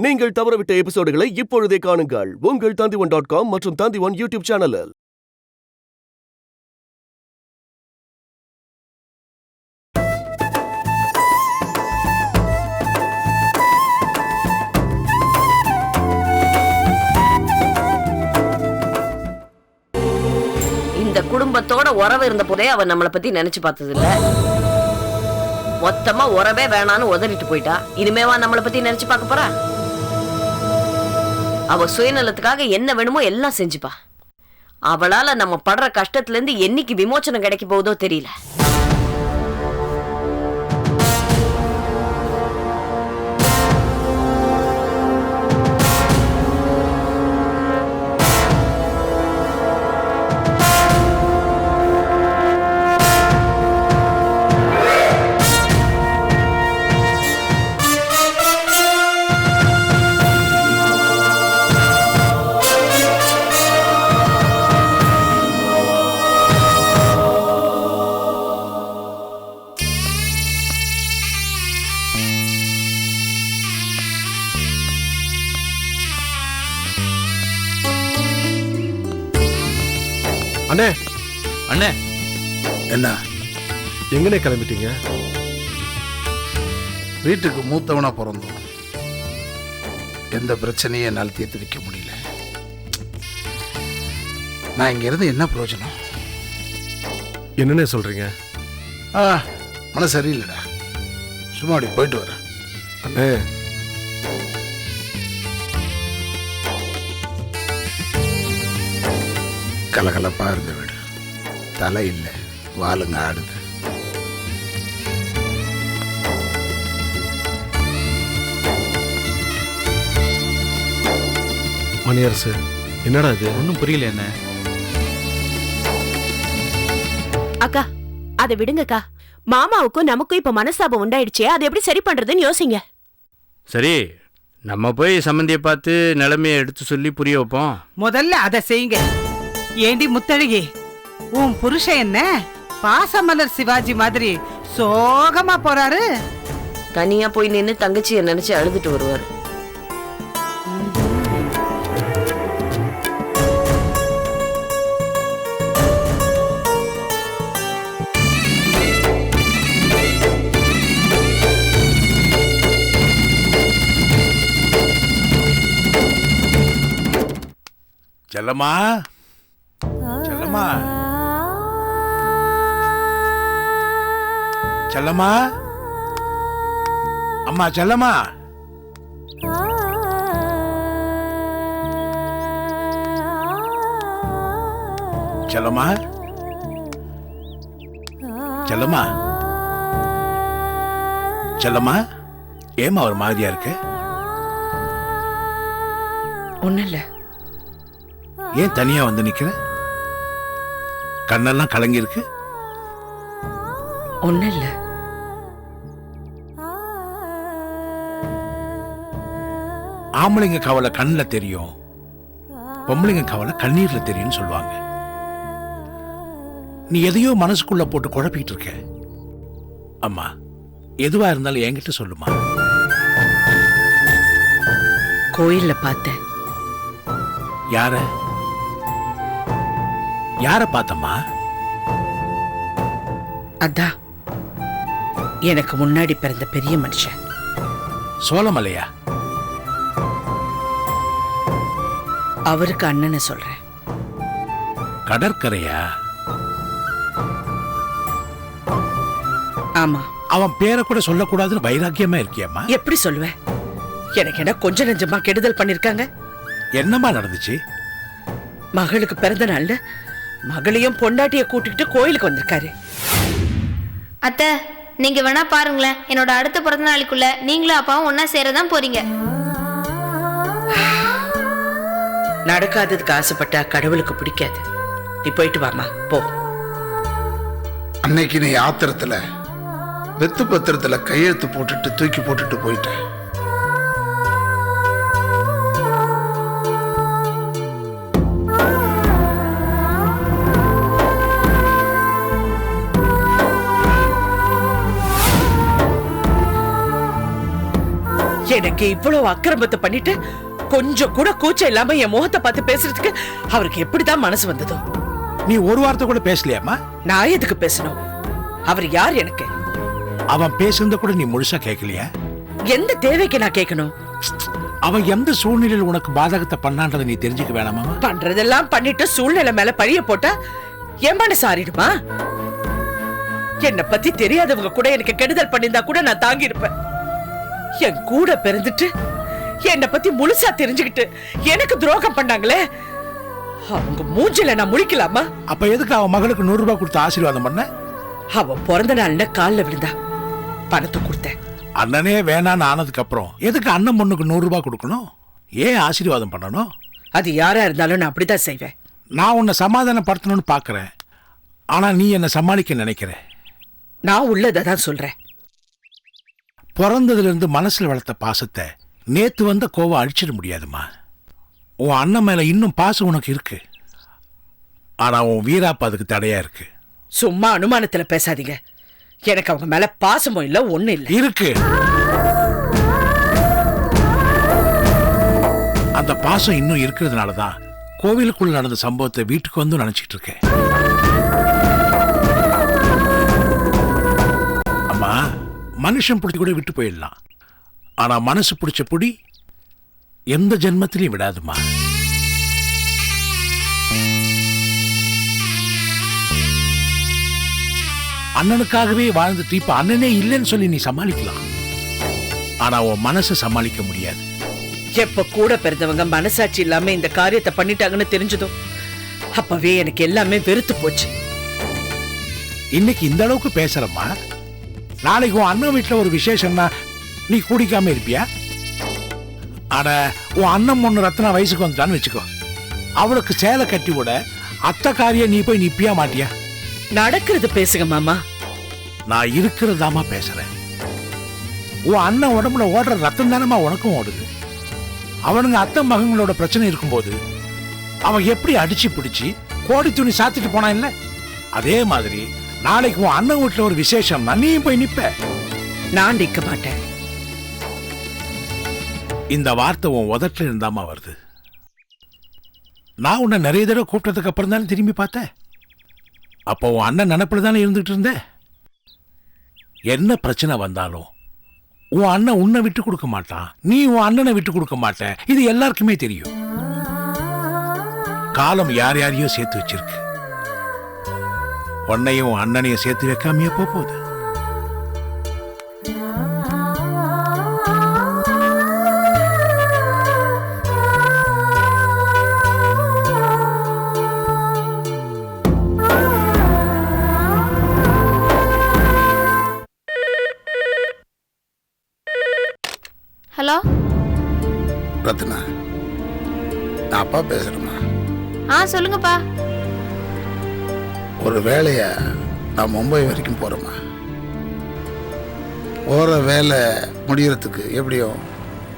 நீங்கள் தவறவிட்ட எபிசோடுகளை இப்பொழுதே காணுங்கள் உங்கள் Tandivan.com மற்றும் Tandivan யூடியூப் சேனலில். இந்த குடும்பத்தோட உறவு இருந்த போதே அவன் நம்மளை பத்தி நினைச்சு பார்த்தது இல்ல. மொத்தமா உறவே வேணான்னு உதறிட்டு போயிட்டா. இனிமேவா நம்மளை பத்தி நினைச்சு பார்க்க போறா? அவ சுயநலத்துக்காக என்ன வேணுமோ எல்லாம் செஞ்சுப்பா. அவளால நம்ம படுற கஷ்டத்துல இருந்து என்னைக்கு விமோச்சனம் கிடைக்க போகுதோ தெரியல. அண்ணே அண்ணே, என்ன எங்கனே கிளம்பிட்டீங்க? வீட்டுக்கு மூத்தவனா பிறந்தோம். எந்த பிரச்சனையும் என்னால் தீர்த்து வைக்க முடியல. நான் இங்க இருந்து என்ன பிரயோஜனம்? என்னன்னே சொல்றீங்க? மன சரியில்லைடா. சும்மா அப்படி போயிட்டு வரேன். அண்ணே, கலகலப்பா இருந்த வீடு, தலை இல்லை, வாளுங்க ஆடுது. மணியரசு, என்னடா இது? ஒன்றும் புரியல. என்ன அக்கா, அதை விடுங்கக்கா. மாமாவுக்கும் நமக்கும் இப்ப மனஸ்தாபம் உண்டாயிடுச்சே, அதை எப்படி சரி பண்றதுன்னு யோசிங்க. சரி, நம்ம போய் சம்பந்தியை பார்த்து நிலைமையை எடுத்து சொல்லி புரிய வைப்போம். முதல்ல அதை செய்யுங்க. ஏண்டி முத்தழகி, உன் புருஷன் என்ன பாசமலர் சிவாஜி மாதிரி சோகமா போறாரு? தனியா போய் நின்னு தங்கச்சியை நினைச்சு அழுதுட்டு வருவாரு. செல்லம்மா, செல்லம்மா, செல்லம்மா, அம்மா செல்லம்மா. செல்லம்மா, செல்லம்மா, செல்லம்மா, ஏமா ஒரு மாதிரியா இருக்கு? ஒண்ணும் இல்ல. ஏன் தனியா வந்து நிக்கிற? கண்ணெல்லாம் கலங்கி இருக்கு. ஒண்ணும் இல்ல. ஆம்பளைங்க கவலை கண்ணுல தெரியும், பொம்பளைங்க கவலை கண்ணீர்ல தெரியும்னு சொல்லுவாங்க. நீ எதையோ மனசுக்குள்ள போட்டு குழப்பிட்டு இருக்க. அம்மா, எதுவா இருந்தாலும் என்கிட்ட சொல்லுமா. கோயில்ல பார்த்தேன். யார யார பார்த்தம்மா? அதான் எனக்கு முன்னாடி பிறந்த பெரிய மனுஷன். சோழமலையா? அவருக்கு அண்ணனை சொல்றேன். கடற்கரையா? ஆமா. அவன் பேரை கூட சொல்லக்கூடாதுன்னு வைராக்கியமா இருக்கியம்மா. எப்படி சொல்லுவேன்? எனக்கு என்ன கொஞ்ச நெஞ்சமா கெடுதல் பண்ணிருக்காங்க? என்னம்மா நடந்துச்சு? மகளுக்கு பிறந்த நாள்ல மகளையும் பொண்டாட்டிய கூட்டிக்கிட்டு கோயிலுக்கு வந்திருக்காரு. அத்தை, நீங்க வேணா பாருங்களேன். என்னோட அடுத்த பிறந்த நாளைக்குள்ள நீங்களும் அப்பாவும் ஒன்னா சேரதான் போறீங்க. நடக்காததுக்கு ஆசைப்பட்டா கடவுளுக்கு பிடிக்காது. நீ போயிட்டு வாமா, போ. அன்னைக்கு நீ ஆத்திரத்துல வெத்து பத்திரத்துல கையெழுத்து போட்டுட்டு தூக்கி போட்டுட்டு போயிட்டேன். எனக்கு எனக்கு இவ்வளவு அக்கிரமத்தை பண்ணிட்டு கொஞ்சம் கூட கூச்சம் இல்லாம என் முகத்தை பார்த்து பேசுறதுக்கு அவருக்கு எப்படிதான் மனசு வந்ததோ? நீ ஒரு வார்த்தை கூட பேசலையாமா? நான் எதுக்கு பேசணும்? அவர் யார் எனக்கு? அவன் பேசுறத கூட நீ முழுசா கேட்கலையா? எந்த தேவைக்கு நான் கேட்கணும்? அவன் எந்த சூழ்நிலையில் உனக்கு பாதகத்தை பண்ணான்றதை நீ தெரிஞ்சுக்க வேணாமா? பண்றதெல்லாம் பண்ணிட்டு சூழ்நிலை மேல பழிய போட்டா என் மனசு ஆறிடுமா? என்னை பத்தி தெரியாதவங்க கூட எனக்கு கெடுதல் பண்ணிருந்தா கூட நான் தாங்கி இருப்பேன். என் கூட பிறந்துட்டு என்னை பத்தி முழுசா தெரிஞ்சுக்கிட்டு எனக்கு துரோகம் பண்ணாங்களே, அவங்க மூஞ்சில நான் முழிக்கலாமா? அப்ப எதுக்கு அவன் மகளுக்கு 100 ரூபாய் கொடுத்து ஆசீர்வாதம் பண்ண? அவ பிறந்த நாள்ல காலில் விழுந்தா, பணத்தை கொடுத்தேன். அண்ணனே வேணான்னு ஆனதுக்கு அப்புறம் எதுக்கு அண்ணன் பொண்ணுக்கு 100 ரூபாய் கொடுக்கணும்? ஏன் ஆசீர்வாதம் பண்ணணும்? அது யாரா இருந்தாலும் நான் அப்படிதான் செய்வேன். நான் உன்னை சமாதானப்படுத்தணும்னு பாக்குறேன், ஆனா நீ என்ன சமாளிக்க நினைக்கிற. நான் உள்ளதான் சொல்றேன். பிறந்ததுல இருந்து மனசுல வளர்த்த பாசத்தை நேத்து வந்த கோவம் அழிச்சிட முடியாதுமா. உன் அண்ணன் மேல இன்னும் பாசம் உனக்கு இருக்கு, ஆனா உன் வீராப்பா அதுக்கு தடையா இருக்கு. சும்மா அனுமானத்துல பேசாதீங்க. எனக்கு அவங்க மேல பாசமும் இல்ல, ஒண்ணு இல்ல. இருக்கு. அந்த பாசம் இன்னும் இருக்கிறதுனாலதான் கோவிலுக்குள்ள நடந்த சம்பவத்தை வீட்டுக்கு வந்து நினைச்சிட்டு இருக்கேன். அம்மா, மனுஷன் பிடிச்சி கூட விட்டு போயிடலாம், ஆனா மனசு பிடிச்ச புடி எந்த ஜென்மத்திலையும் விடாதுமா. அண்ணனுக்காகவே வாழ்ந்துட்டு இப்ப அண்ணனே இல்லைன்னு சொல்லி நீ சமாளிக்கலாம், ஆனா உன் மனசை சமாளிக்க முடியாது. எப்ப கூட பிறந்தவங்க மனசாட்சி இல்லாம இந்த காரியத்தை பண்ணிட்டாங்கன்னு தெரிஞ்சதும் அப்பவே எனக்கு எல்லாமே வெறுத்து போச்சு. இன்னைக்கு இந்த அளவுக்கு பேசுறம்மா, நாளைக்கு உன் அண்ணன் வீட்டுல ஒரு விசேஷம்னா நீ குடிக்காம இருப்பியா? ஆனா உன் அண்ணன் பொண்ணு ரத்னா வயசுக்கு வந்துட்டான்னு வச்சுக்கோ, அவளுக்கு சேலை கட்டி விட அத்தை காரியம் நீ போய் நிப்பியா மாட்டியா? நடக்கிறது பேசுங்க மாமா. நான் இருக்கிறதாமா பேசுறேன். உன் அண்ணன் உடம்புல ஓடுற ரத்தம் தானமா உனக்கும் ஓடுது. அவனுங்க அத்தை மகங்களோட பிரச்சனை இருக்கும்போது அவன் எப்படி அடிச்சு பிடிச்சு கோடி துணி சாத்திட்டு போனா இல்ல, அதே மாதிரி நாளைக்கு உன் அண்ணன் வீட்டுல ஒரு விசேஷம் நீயும் போய் நிப்ப. நான் நிக்க மாட்டேன். இந்த வார்த்தை உன் உதட்டுல இருந்தாமா வருது. நான் உன்னை நிறைய தடவை கூப்பிட்டதுக்கு அப்புறம் தானே திரும்பி பார்த்தேன். அப்போ உன் அண்ணன் நினைப்புல தானே இருந்துட்டு இருந்த. என்ன பிரச்சனை வந்தாலும் உன் அண்ணன் உன்னை விட்டு கொடுக்க மாட்டான், நீ உன் அண்ணனை விட்டு கொடுக்க மாட்ட. இது எல்லாருக்குமே தெரியும். காலம் யார் யாரையோ சேர்த்து வச்சிருக்கு, உன்னையும் உன் அண்ணனையும் சேர்த்து வைக்காமையே போகுது. ஹலோ ரத்னா, நான் அப்பா பேசுறேம்மா. சொல்லுங்கப்பா. ஒரு வேலையை நான் மும்பை வரைக்கும் போகிறேம்மா. போகிற வேலை முடிகிறதுக்கு எப்படியும்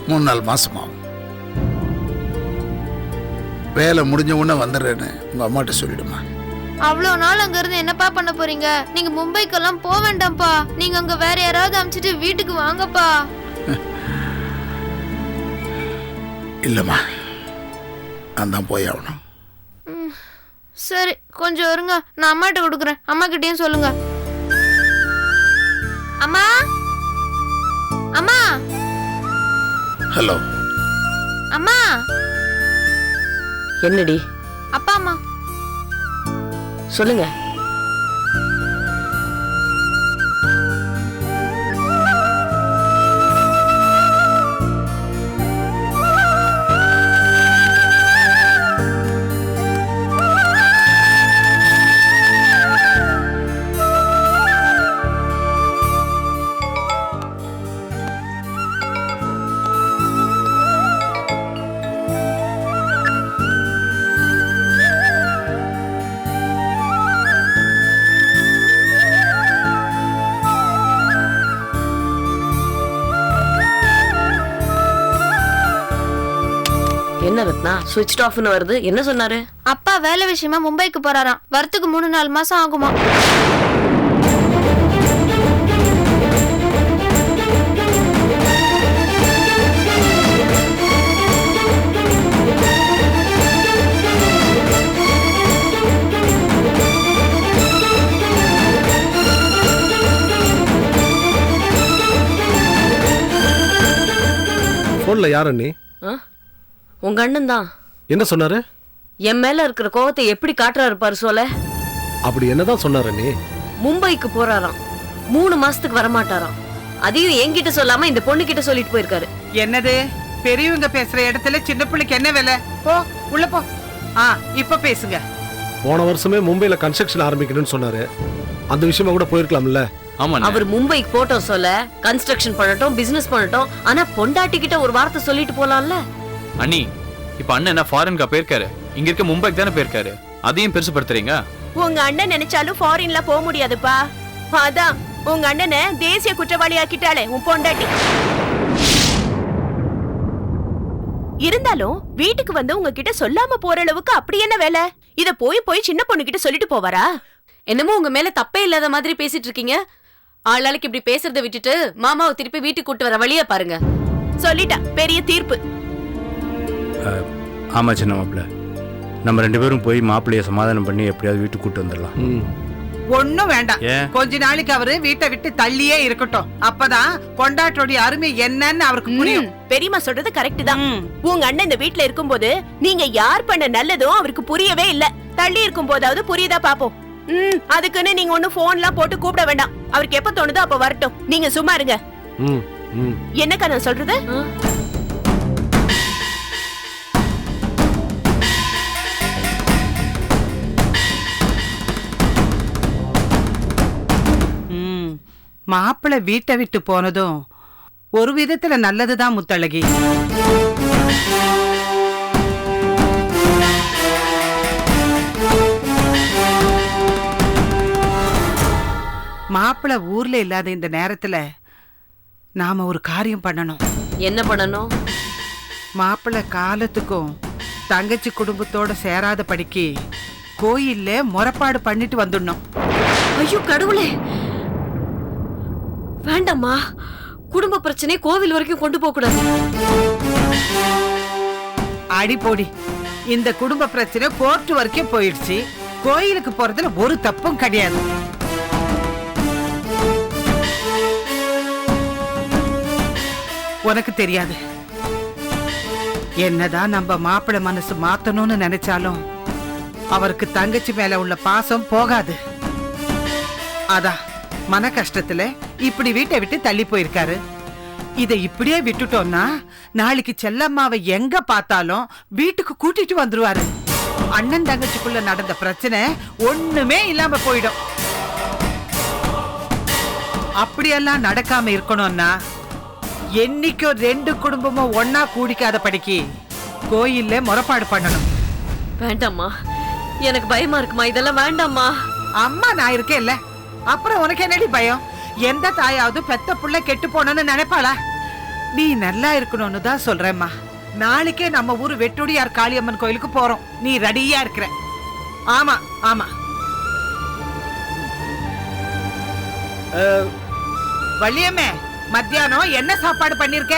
3-4 மாதமாகும். வேலை முடிஞ்ச உடனே வந்துடுறேன்னு உங்கள் அம்மாட்ட சொல்லிடுமா. அவ்வளோ நாள் அங்க இருந்து என்னப்பா பண்ண போறீங்க? நீங்க மும்பைக்கெல்லாம் போக வேண்டாம்ப்பா. நீங்க அங்க வேற யாராவது அனுப்பிச்சிட்டு வீட்டுக்கு வாங்கப்பா. இல்லைம்மா, நான் தான் போய் ஆகணும். சரி, கொஞ்சம் இருங்க, நான் அம்மாட்ட கொடுக்குறேன். அம்மா கிட்டயும் சொல்லுங்க. அம்மா, அம்மா. ஹலோ அம்மா. என்னடி? அப்பா அம்மா சொல்லுங்க. என்ன ரத்னா ஸ்விட்ச் ஆஃப்னு வருது? என்ன சொன்னாரு? அப்பா வேலை விஷயமா மும்பைக்கு போறாராம். வரத்துக்கு 3-4 மாசம் ஆகுமா. போன்ல யார் அண்ணி? ஆ? உங்க அண்ணன் தான். என்ன சொன்னாரு? என் மேல இருக்கிற கோவத்தை எப்படி காட்டுறாரு பாரு சொல்ல. அப்படி என்னதான் சொன்னாரு அண்ணி? மும்பைக்கு போறாராம், 3 மாசத்துக்கு வரமாட்டாராம். அதையும் என்கிட்ட சொல்லாம இந்த பொண்ணு கிட்ட சொல்லிட்டு போயிருக்காரு. என்னது பெரியவங்க பேசுற இடத்துல சின்ன பிள்ளைக்கு என்ன வேலை? போ உள்ள போ. இப்ப பேசுங்க. போன வருஷமே மும்பைல கன்ஸ்ட்ரக்ஷன் ஆரம்பிக்கணும்னு சொன்னாரு. அந்த விஷயமா கூட போயிருக்கலாம்ல. அவர் மும்பைக்கு போட்டோம் சொல்ல, கன்ஸ்ட்ரக்ஷன் பண்ணட்டும், பிசினஸ் பண்ணட்டும், ஆனா பொண்டாட்டி கிட்ட ஒரு வார்த்தை சொல்லிட்டு போலாம்ல. அண்ணி, இப்ப அண்ணன் என்ன ஃபாரின்கா போயிருக்காரு? இங்க இருக்க மும்பைக்கு தானே போயிருக்காரு. அதையும் பெருசுப்படுத்துறீங்க. உங்க அண்ணன் நினைச்சாலும் ஃபாரின்ல போக முடியாதுப்பா. அதான் உங்க அண்ணனை தேசிய குற்றவாளி ஆக்கிட்டாளே உன் பொண்டாட்டி. இருந்தாலும் வீட்டுக்கு வந்து உங்ககிட்ட சொல்லாம போற அளவுக்கு அப்படி என்ன வேலை? இத போய் சின்ன பொண்ணு கிட்ட சொல்லிட்டு போவாரா? என்னமோ உங்க மேல தப்பே இல்லாத மாதிரி பேசிட்டு இருக்கீங்க. ஆளாளுக்கு இப்படி பேசுறத விட்டுட்டு மாமாவை திருப்பி வீட்டுக்கு கூட்டு வர வழியா பாருங்க. சொல்லிட்டா பெரிய தீர்ப்பு. ஆமா சின்ன மாப்பிள்ள, நம்ம 2 பேரும் போய் மாப்பிள்ளைய சமாதானம் பண்ணி எப்படியாவது வீட்டுக்கு கூட்டு வந்துடலாம். ஒண்ணும் வேண்டாம். கொஞ்ச நாளைக்கு அவரு வீட்டை விட்டு தள்ளியே இருக்கட்டும். அப்பதான் கொண்டாட்டோடைய அருமை என்னன்னு அவருக்கு புரியும். பெரியம்மா சொல்றது கரெக்ட் தான். உங்க அண்ணன் இந்த வீட்டுல இருக்கும்போது நீங்க யார் பண்ண நல்லதும் அவருக்கு புரியவே இல்ல. தள்ளி இருக்கும் போதாவது புரியுதா பாப்போம். அதுக்குன்னு நீங்க ஒண்ணு போன்லாம் போட்டு கூப்பிட வேண்டாம். அவருக்கு எப்ப தோணுதோ அப்ப வரட்டும். நீங்க சும்மா இருங்க. என்னக்கா நான் சொல்றது? மாப்பிள்ளை வீட்டை விட்டு போனதும் ஒரு விதத்துல நல்லதுதான் முத்தழகி. மாப்பிள்ளை ஊர்ல இல்லாத இந்த நேரத்துல நாம ஒரு காரியம் பண்ணணும். என்ன பண்ணணும்? மாப்பிள்ளை காலத்துக்கும் தங்கச்சி குடும்பத்தோட சேராத படிக்கு கோயில்ல முறைப்பாடு பண்ணிட்டு வந்துடணும். ஐயோ கடவுளே, வேண்டாம்மா. குடும்ப பிரச்சனை கோவில் வரைக்கும் கொண்டு போக கூடாது. அடி போடி, இந்த குடும்ப பிரச்சனை கோர்ட் வரைக்கும் போயிடுச்சு. கோயிலுக்கு போறதுல ஒரு தப்பும் கிடையாது. உனக்கு தெரியாது, என்னதான் நம்ம மாப்பிள்ளை மனசு மாத்தணும்னு நினைச்சாலும் அவருக்கு தங்கச்சி மேல உள்ள பாசம் போகாது. அதான் மன கஷ்டத்துல இப்படி வீட்டை விட்டு தள்ளி போயிருக்காரு. இதை இப்படியே விட்டுட்டோம்னா நாளைக்கு செல்லம்மாவை எங்க பார்த்தாலும் வீட்டுக்கு கூட்டிட்டு வந்துருவாரு. அண்ணன் தங்கச்சிக்குள்ள நடந்த பிரச்சனை ஒண்ணுமே இல்லாம போயிடும். அப்படியெல்லாம் நடக்காம இருக்கணும்னா என்னைக்கோ 2 குடும்பமும் ஒன்னா கூடிக்காத படிக்கு கோயில்ல முறைப்பாடு பண்ணணும். வேண்டாம்மா, எனக்கு பயமா இருக்குமா. இதெல்லாம் வேண்டாம்மா. அம்மா நான் இருக்கேன் இல்ல, அப்புறம் உனக்கு என்னடி பயம்? எந்த தாயாவது பெத்த புள்ள கெட்டு போனோன்னு நினைப்பாளா? நீ நல்லா இருக்கணும்னு தான் சொல்றேம்மா. நாளைக்கே நம்ம ஊரு வெட்டுடியார் காளியம்மன் கோயிலுக்கு போறோம். நீ ரெடியா இருக்கிற? ஆமா ஆமா. வள்ளியம்மே, மத்தியானம் என்ன சாப்பாடு பண்ணிருக்க?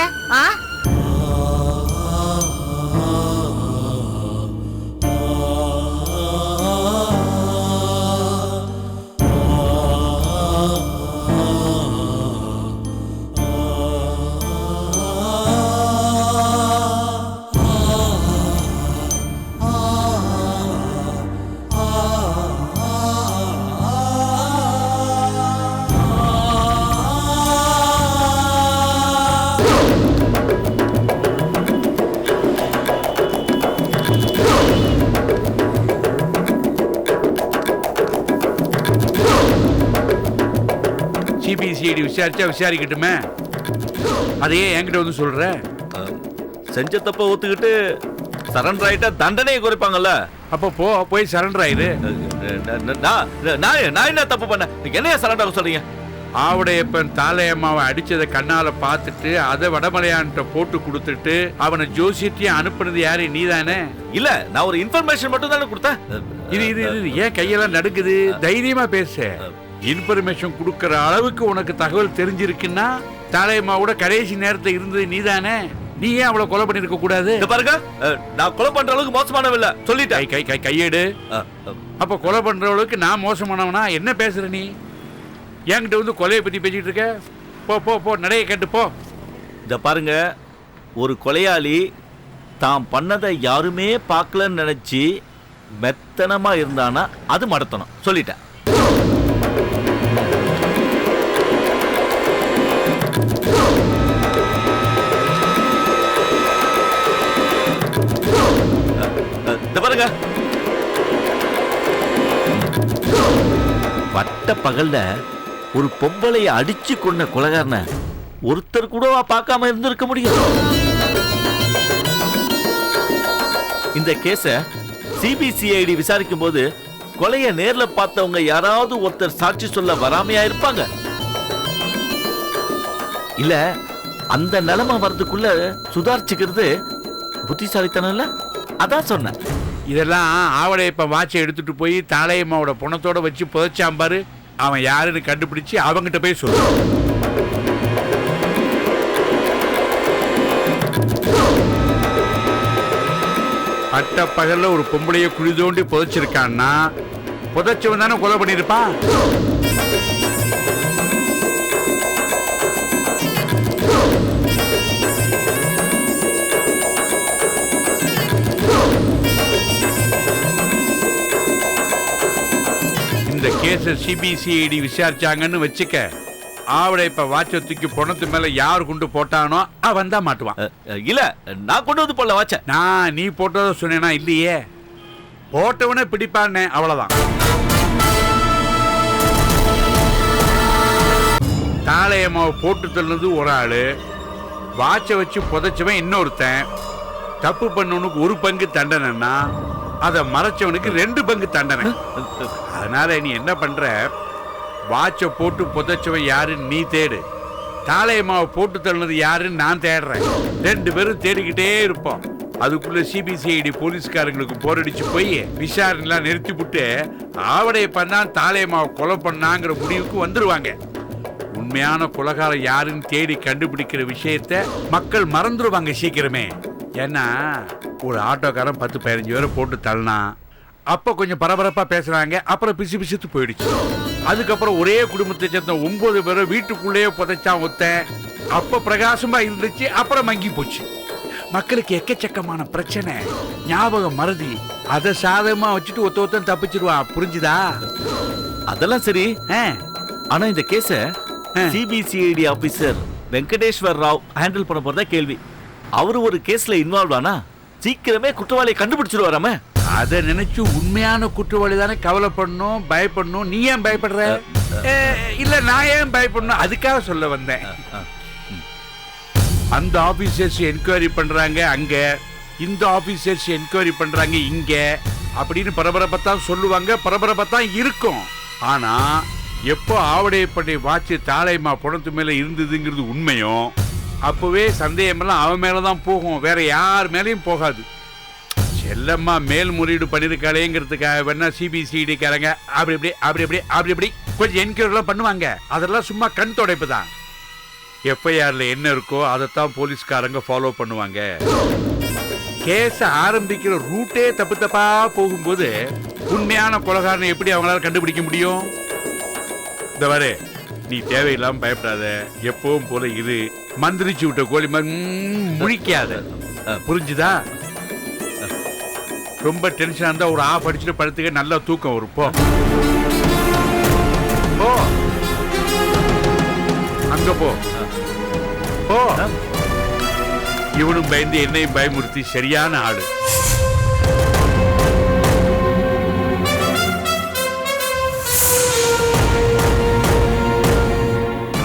சிபிசிஐடி விசாரிச்சா விசாரிக்கட்டுமே, அதையே என்கிட்ட வந்து சொல்ற? செஞ்ச தப்ப ஒத்துக்கிட்டு சரண்டர் ஆயிட்டா தண்டனையை குறைப்பாங்கல்ல. அப்ப போய் சரண்டர் ஆயிரு. நான் என்ன தப்பு பண்ண? என்னைய சரண்டர் சொல்றீங்க? ஆவுடையப்பன் தாலையம்மாவை அடிச்சதை கண்ணால பார்த்துட்டு அதை வடமலையான்ட்ட போட்டு கொடுத்துட்டு அவனை ஜோசியத்தையும் அனுப்புனது யாரு? நீதானே? இல்ல, நான் ஒரு இன்ஃபர்மேஷன் மட்டும் தானே கொடுத்தேன். இது ஏன் கையெல்லாம் நடுக்குது? தைரியமா பேச. இன்ஃபர்மேஷன் கொடுக்கற அளவுக்கு உனக்கு தகவல் தெரிஞ்சிருக்குன்னா தாலையம்மாவோட கடைசி நேரத்தை இருந்தது நீதானே? நீ ஏன் அவளை கொலை பண்ணிருக்க கூடாது? பாருங்க, நான் கொலை பண்ற அளவுக்கு மோசமானவில்லை சொல்லிட்டேன். கையேடு. அப்ப கொலை பண்ற அளவுக்கு நான் மோசமானவனா? என்ன பேசுற நீ? என்கிட்ட வந்து கொலையை பத்தி பேசிட்டு இருக்க? போ நடைய கேட்டு போ. இத பாருங்க, ஒரு கொலையாளி தான் பண்ணதை யாருமே பார்க்கலன்னு நினைச்சு மெத்தனமா இருந்தானா அது மடத்தனம். சொல்லிட்டேன். பாருங்க, பட்ட பகல்ல ஒரு பொம்பளைய அடிச்சு கொண்ட கொலைகாரன ஒருத்தர் கூட பார்க்காம இருந்திருக்க முடியும். இந்த கேஸ சிபிசிஐடி விசாரிக்கும் போது கொலைய நேர்ல பார்த்தவங்க யாராவது ஒருத்தர் சாட்சி சொல்ல வராமையா இருப்பாங்க. இல்ல அந்த நிலைமை வர்றதுக்குள்ள சுதாரிச்சுக்கிறது புத்திசாலித்தனம் இல்ல? அதான் சொன்னேன். இதெல்லாம் ஆவடையப்ப வாட்சை எடுத்துட்டு போய் தாளையம்மாவோட பணத்தோட வச்சு புதைச்சான் பாரு, அவன் யாருன்னு கண்டுபிடிச்சு அவங்கிட்ட போய் சொல்லு. பட்ட பகல்ல ஒரு பொம்பளைய குழி தோண்டி புதைச்சிருக்கான்னா புதைச்சவன் தானே கொலை பண்ணிருப்பான். இந்த கேஸ சிபிசிஐடி விசாரிச்சாங்கன்னு வச்சுக்க, ஆவடை இப்ப வாட்ச தூக்கி பணத்து மேல யார் கொண்டு போட்டானோ அவன் தான் மாட்டுவான். இல்ல நான் கொண்டு வந்து போல வாட்ச. நான் நீ போட்டத சொன்னேனா? இல்லையே, போட்டவனே பிடிப்பானே, அவ்வளவுதான். தாளையம்மாவை போட்டு தள்ளுனது ஒரு ஆளு, வாட்ச வச்சு புதைச்சவன் இன்னொருத்தன். தப்பு பண்ணவனுக்கு ஒரு பங்கு தண்டனைன்னா அதை மறைச்சவனுக்கு 2 பங்கு தண்டனை. அதனால நீ என்ன பண்ற, வாட்சை போட்டு புதைச்சவன் யாருன்னு நீ தேடு, தாளையம்மாவை போட்டு தள்ளுனது யாருன்னு நான் தேடுறேன். 2 பேரும் தேடிக்கிட்டே இருப்போம். அதுக்குள்ள சிபிசிஐடி போலீஸ்காரங்களுக்கு போரடிச்சு போய் விசாரணைலாம் நிறுத்தி விட்டு ஆவடையப்பந்தான் தாளையம்மாவை கொலை பண்ணாங்கிற முடிவுக்கு வந்துருவாங்க. உண்மையான கொலைகாரம் யாருன்னு தேடி கண்டுபிடிக்கிற விஷயத்த மக்கள் மறந்துடுவாங்க சீக்கிரமே. ஏன்னா ஒரு ஆட்டோக்காரன் 10-15 பேரை போட்டு தள்ளனா அப்ப கொஞ்சம் பரபரப்பா பேசுறாங்க, அப்புறம் பிசு பிசுத்து போயிடுச்சு. அதுக்கப்புறம் ஒரே குடும்பத்தை சேர்ந்த 9 பேரை வீட்டுக்குள்ளேயே புதைச்சான் ஒருத்தன், அப்ப பிரகாசமா இருந்துச்சு, அப்புறம் மங்கி போச்சு. மக்களுக்கு எக்கச்சக்கமான பிரச்சனை, ஞாபகம் மறதி, அதை சாதகமா வச்சுட்டு ஒருத்தன் தப்பிச்சிருவான். புரிஞ்சுதா? அதெல்லாம் சரி. ஆனா இந்த கேஸ CBCID officer Venkateshwar Rao handle பண்ண போறதா கேள்வி. அவரு ஒரு கேஸ்ல இன்வால்வ் ஆனா சீக்கிரமே குற்றவாளியை கண்டுபிடிச்சிருவாராம. அதை நினைச்சு உண்மையான குற்றவாளி தானே கவலைப்படணும், பயப்படணும். நீ ஏன் பயப்படுற? இல்ல நான் ஏன் பயப்படணும், அதுக்காக சொல்ல வந்தேன். அந்த ஆபீசர்ஸ் என்கொயரி பண்றாங்க அங்க, இந்த ஆபீசர்ஸ் என்கொயரி பண்றாங்க இங்க அப்படின்னு பரபரப்பத்தான் சொல்லுவாங்க, பரபரப்பத்தான் இருக்கும். ஆனா எப்போ ஆவடையப்பட்டை வாட்சி தாளையம்மா பணத்து மேல இருந்ததுங்கிறது உண்மையும் அப்பவே சந்தேகமெல்லாம் அவன் மேலதான் போகும், வேற யார் மேலேயும் போகாது. செல்லம்மா மேல்முறையீடு பண்ணிருக்காளேங்கிறதுக்காக வேணா சிபிசிஐடிக்காரங்க அப்படி இப்படி அப்படி இப்படி அப்படி இப்படி கொஞ்சம் என்கொயரிலாம் பண்ணுவாங்க. அதெல்லாம் சும்மா கண் துடைப்பு தான். எஃப்ஐஆர்ல என்ன இருக்கோ அதைத்தான் போலீஸ்காரங்க ஃபாலோ பண்ணுவாங்க. கேஸ ஆரம்பிக்கிற ரூட்டே தப்பு தப்பா போகும்போது உண்மையான கொலைகாரனை எப்படி அவங்களால கண்டுபிடிக்க முடியும்? இந்த வரை நீ தேவையில்லாம பயப்படாத, எப்பவும் போல இரு, மந்திரிச்சு விட்ட கோழி முழிக்காத. புரிஞ்சுதா? ரொம்ப டென்ஷனா இருந்தா ஒரு ஆஃப் அடிச்சுட்டு படுத்துக்க, நல்லா தூக்கம் வரும். போ அங்க போ. இவனும் பயந்து என்னையும் பயமுறுத்தி சரியான ஆளு.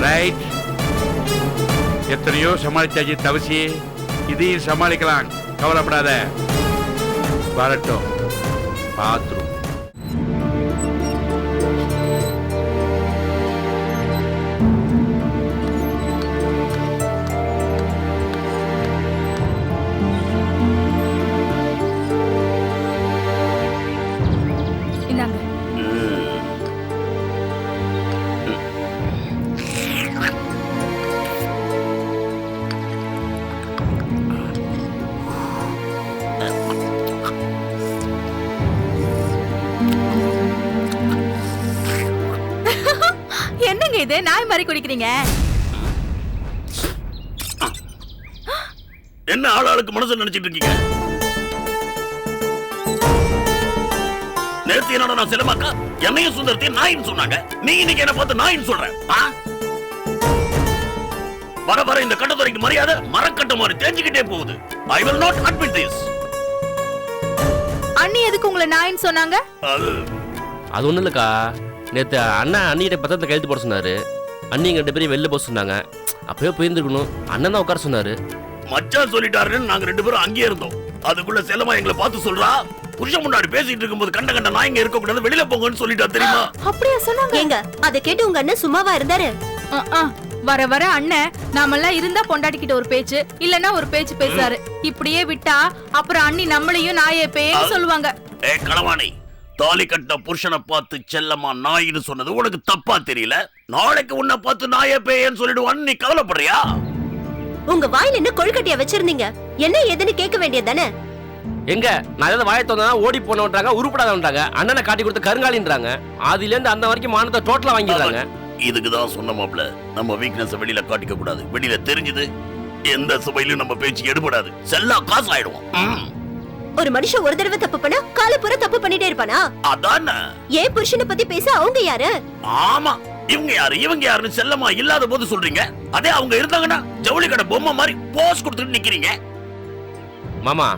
ரைட், எத்தனையோ சமாளிச்சாச்சு தவசி, இதையும் சமாளிக்கலாம், கவலைப்படாத. வரட்டும், பாத்ரூம். என்னங்க இது நாய் மாதிரி குடிக்கிறீங்க? என்ன ஆளாளுக்கு மனசு நினைச்சிட்டு இருக்கீங்க? நேத்து என்னோட நான் செல்லமாக்கா என்னையும் சுந்தரத்தையும் நாயின்னு சொன்னாங்க. நீ இன்னைக்கு என்ன பார்த்து நாயின்னு சொல்ற? வர வர இந்த கட்டத்துறைக்கு மரியாதை மரக்கட்ட மாதிரி தேஞ்சிக்கிட்டே போகுது. I will not admit this. அண்ணி எதுக்கு உங்களை நாயின்னு சொன்னாங்க? அது ஒண்ணும் இல்லக்கா, நேத்து அண்ணன் அண்ணிகிட்ட பத்திரத்தை கையெழுத்து போட சொன்னாரு. அண்ணி எங்க 2 பேரும் வெளில போக சொன்னாங்க. அப்பவே போயிருந்துருக்கணும். அண்ணன் தான் உட்கார சொன்னாரு. மச்சான் சொல்லிட்டாருன்னு நாங்க 2 பேரும் அங்கேயே இருந்தோம். அதுக்குள்ள செல்லமா எங்களை பார்த்து சொல்றா, புருஷன் முன்னாடி பேசிட்டு இருக்கும்போது கண்ட கண்ட நாயங்க இருக்க கூடாது, வெளியில போங்கன்னு சொல்லிட்டா தெரியுமா? அப்படியே சொன்னாங்க. ஏங்க அதை கேட்டு உங்க அண்ணன் சும்மாவா இருந்தாரு? வர வர அண்ணன் நாமெல்லாம் இருந்தா பொண்டாட்டிக்கிட்ட ஒரு பேச்சு இல்லன்னா ஒரு பேச்சு பேசுறாரு. இப்படியே விட்டா அப்புறம் அண்ணி நம்மளையும் நாயே பேன்னு சொல்லுவாங்க. களவாணி, தாலி கட்ட புருஷனை பார்த்து செல்லமா நாயின்னு சொன்னது உனக்கு தப்பா தெரியல? நாளைக்கு உன்னை பார்த்து நாயே பேயன்னு சொல்லிடுவான்னு நீ கவலைப்படுறியா? உங்க வாயில என்ன கொழுக்கட்டியா வச்சிருந்தீங்க? என்ன ஏதுன்னு கேட்க வேண்டியதானே? எங்க நான் ஏதாவது வாயை தந்தா ஓடி போனவன்றாங்க, உருப்படாதவன்றாங்க, அண்ணனை காட்டி கொடுத்த கருங்காலின்றாங்க. அதுல இருந்து அந்த வரைக்கும் மானத்தை டோட்டலா வாங்கிடுறாங்க. இதுக்குதான் சொன்ன மாப்ள, நம்ம வீக்னஸ் வெளியில காட்டிக்க கூடாது. வெளியில தெரிஞ்சது எந்த சபையிலும் நம்ம பேச்சு எடுபடாது. செல்லா காசு ஆயிடுவோம். ஒரு மனுஷன் ஒரு தடவை தப்பு பண்ணா காலப்புற தப்பு பண்ணிட்டே இருப்பானா? அதானே. ஏன் புருஷனை பத்தி பேச அவங்க யாரு? ஆமா, இவங்க யாரு இவங்க யாருன்னு செல்லமா இல்லாத போது சொல்றீங்க. அதே அவங்க இருந்தாங்கன்னா ஜவுளி கடை பொம்மை மாதிரி போஸ் கொடுத்துட்டு நிக்கிறீங்க. மாமா,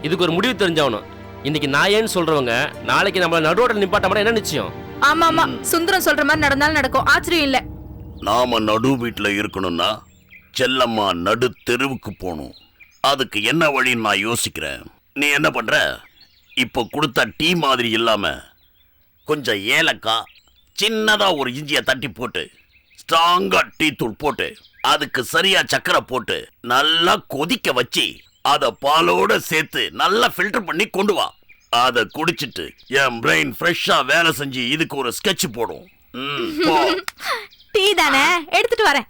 இதுக்கு ஒரு முடிவு தெரிஞ்சாகணும். இன்னைக்கு நாயேன்னு சொல்றவங்க நாளைக்கு நம்மள நடுவோட நிப்பாட்ட என்ன நிச்சயம்? ஆமா ஆமா, சுந்தரம் சொல்ற மாதிரி நடந்தாலும் நடக்கும், ஆச்சரியம் இல்ல. நாம நடு வீட்டுல இருக்கணும்னா செல்லம்மா நடு தெருவுக்கு போகணும். அதுக்கு என்ன வழின்னு நான் யோசிக்கிறேன். நீ என்ன பண்ற? இப்போ கொடுத்த டீ மாதிரி இல்லாம கொஞ்சம் ஏலக்காய், சின்னதா ஒரு இஞ்சியை தட்டி போட்டு, ஸ்ட்ராங்கா டீ தூள் போட்டு, அதுக்கு சரியா சக்கரை போட்டு நல்லா கொதிக்க வச்சு அத பாலோட சேர்த்து நல்லா ஃபில்டர் பண்ணி கொண்டு வா. அத குடிச்சிட்டு என் பிரெயின் ஃப்ரெஷ்ஷா வேலை செஞ்சு இதுக்கு ஒரு ஸ்கெட்ச் போடும். டீ தானே, எடுத்துட்டு வரேன்.